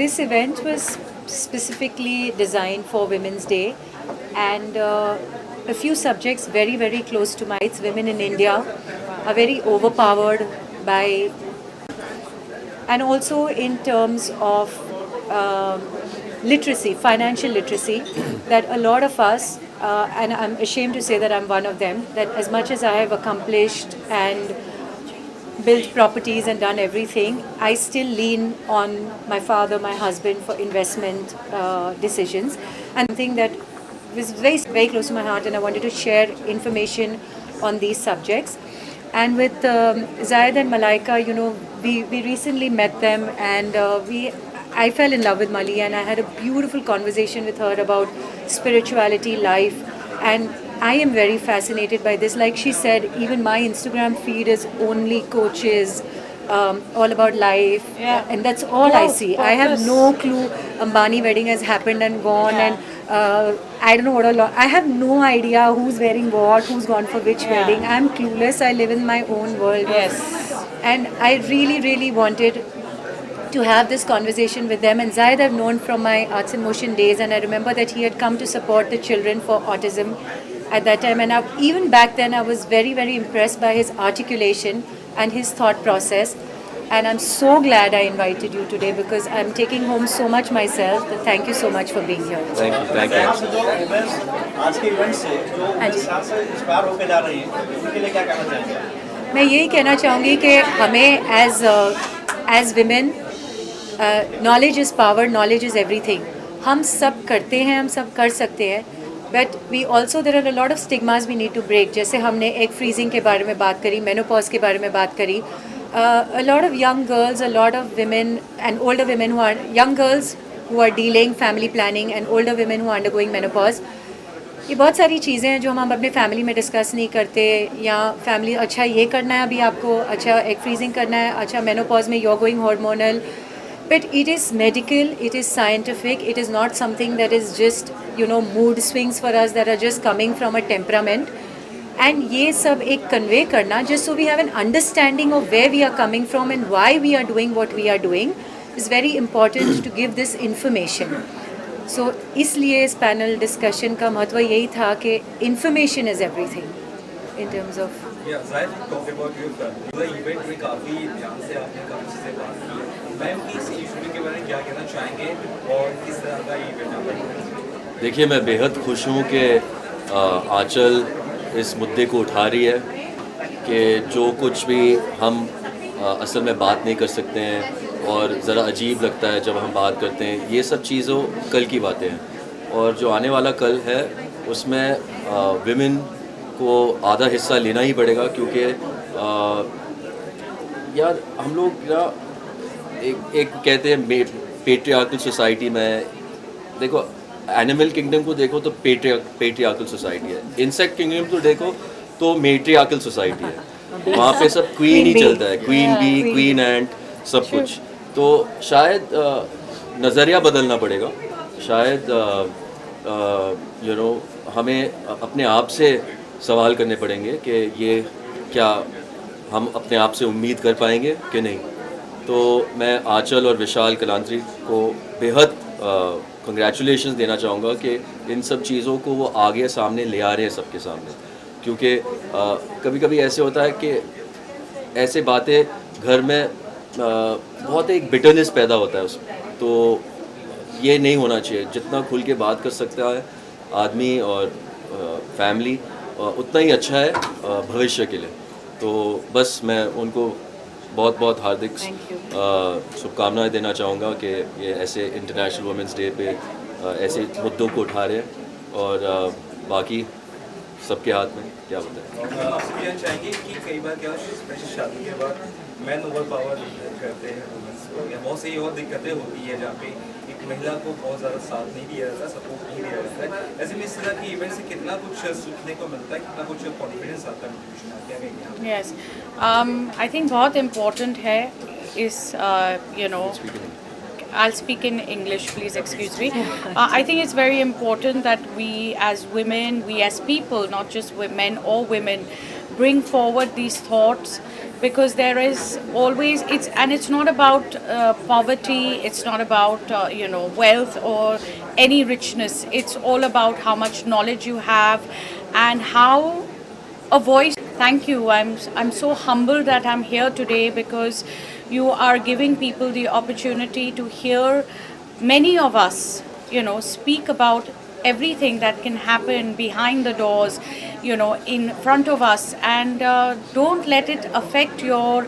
this event was specifically designed for Women's Day, and a few subjects very, very close to my rights. Women in India are very overpowered by, and also in terms of literacy, financial literacy, that a lot of us, and I'm ashamed to say that I'm one of them, that as much as I have accomplished and built properties and done everything, I still lean on my father, my husband for investment decisions. And something that was very, very close to my heart, and I wanted to share information on these subjects. And with Zayed and Malaika, we recently met them, and I fell in love with Mali, and I had a beautiful conversation with her about spirituality, life, and I am very fascinated by this. Like she said, even my Instagram feed is only coaches, all about life, and that's all I see. I have no clue. Ambani wedding has happened and gone, and I don't know what a lot. I have no idea who's wearing what, who's gone for which wedding. I'm clueless. I live in my own world. And I really, really wanted to have this conversation with them. And Zayed I've known from my Arts in Motion days, and I remember that he had come to support the children for autism at that time. And even back then, I was very, very impressed by his articulation and his thought process. And I'm so glad I invited you today because I'm taking home so much myself. Thank you so much for being here. Thank you. Thank you. आज के event से जो inspire होकर जा रही हैं उनके लिए क्या कहना चाहेंगे? मैं यही कहना चाहूँगी कि हमें as women knowledge is power, knowledge is everything. हम सब करते हैं, हम सब कर सकते हैं, but we also there are a lot of stigmas we need to break. जैसे हमने एग फ्रीजिंग के बारे में बात करी, मेनोपॉज के बारे में बात करी. A lot of young girls, a lot of women and older women who are young girls who are dealing family planning and older women who are undergoing menopause. ये बहुत सारी चीज़ें हैं जो हम अपने फैमिली में डिस्कस नहीं करते, या फैमिली अच्छा ये करना है अभी आपको, अच्छा एग फ्रीजिंग करना है, अच्छा मेनोपॉज में you're going hormonal. But it is medical, it is scientific, it is not something that is just mood swings for us that are just coming from a temperament. And ये सब एक convey करना, just so we have an understanding of where we are coming from and why we are doing what we are doing, is very important to give this information. So इसलिए इस panel discussion का महत्व यही था कि information is everything in terms of. Yeah, Zayed, talk about your family. Event में काफ़ी ध्यान से आपने काफ़ी चीज़ें बात की. मैम की इस इशू के बारे में क्या कहना चाहेंगे और किस तरह का इवेंट आपने? देखिए, मैं बेहद खुश हूँ कि आंचल इस मुद्दे को उठा रही है कि जो कुछ भी हम असल में बात नहीं कर सकते हैं और ज़रा अजीब लगता है जब हम बात करते हैं, ये सब चीज़ों कल की बातें हैं. और जो आने वाला कल है उसमें विमेन को आधा हिस्सा लेना ही पड़ेगा, क्योंकि यार हम लोग एक कहते हैं पेट्रियार्कल सोसाइटी में. देखो, एनिमल किंगडम को देखो तो पेट्रियार्कल सोसाइटी है, इंसेक्ट किंगडम को देखो तो मेट्रियार्कल सोसाइटी है. वहाँ पे सब क्वीन ही चलता है, क्वीन बी, क्वीन एंट, सब कुछ. तो शायद नज़रिया बदलना पड़ेगा. शायद हमें अपने आप से सवाल करने पड़ेंगे कि ये क्या हम अपने आप से उम्मीद कर पाएंगे कि नहीं. तो मैं आंचल और विशाल कलांत्री को बेहद कंग्रेचुलेशंस देना चाहूँगा कि इन सब चीज़ों को वो आगे सामने ले आ रहे हैं सबके सामने. क्योंकि कभी कभी ऐसे होता है कि ऐसे बातें घर में बहुत एक बिटरनेस पैदा होता है उसमें. तो ये नहीं होना चाहिए. जितना खुल के बात कर सकता है आदमी और फैमिली, उतना ही अच्छा है भविष्य के लिए. तो बस मैं उनको बहुत बहुत हार्दिक शुभकामनाएं देना चाहूँगा कि ये ऐसे इंटरनेशनल वुमेंस डे पे ऐसे मुद्दों को उठा रहे हैं. और बाकी सबके हाथ में क्या बताएं. आपसे भी चाहेंगे कि कई बार क्या स्पेशल शादी के बाद मैन ओवर पावर करते हैं वुमेंस को, या बहुत सी और दिक्कतें होती है जहाँ पे एक महिला को बहुत ज़्यादा साथ नहीं दिया जाता, सपोर्ट नहीं दिया जाता है. ऐसे में इस तरह की इवेंट से कितना कुछ सीखने को मिलता है, कितना कुछ कॉन्फिडेंस आता है, क्या कहेंगे? Yes, I think बहुत important है इस I'll speak in English, please excuse me. I think it's very important that we as women, we as people, not just men or women, bring forward these thoughts because there is always it's not about poverty, it's not about wealth or any richness. It's all about how much knowledge you have and how a voice. Thank you. I'm so humbled that I'm here today because you are giving people the opportunity to hear many of us, speak about everything that can happen behind the doors, in front of us, and don't let it affect your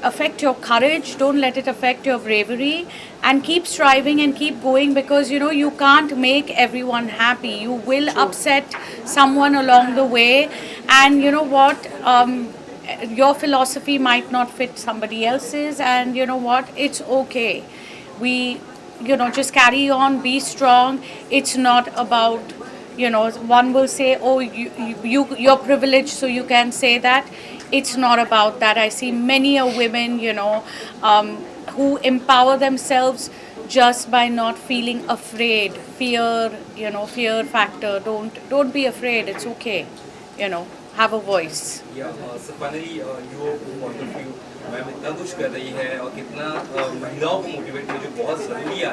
affect your courage. Don't let it affect your bravery, and keep striving and keep going, because you can't make everyone happy. You will upset someone along the way, and you know what, your philosophy might not fit somebody else's, and you know what, it's okay. We just carry on, be strong. It's not about, one will say, oh, you're privileged so you can say that. It's not about that. I see many a women, who empower themselves just by not feeling afraid. Fear factor. Don't be afraid. It's okay. Have a voice. या so finally your point of view ma'am इतना कुछ कर रही है और कितना महिलाओं को मोटिवेट किया जो बहुत ज़रूरी है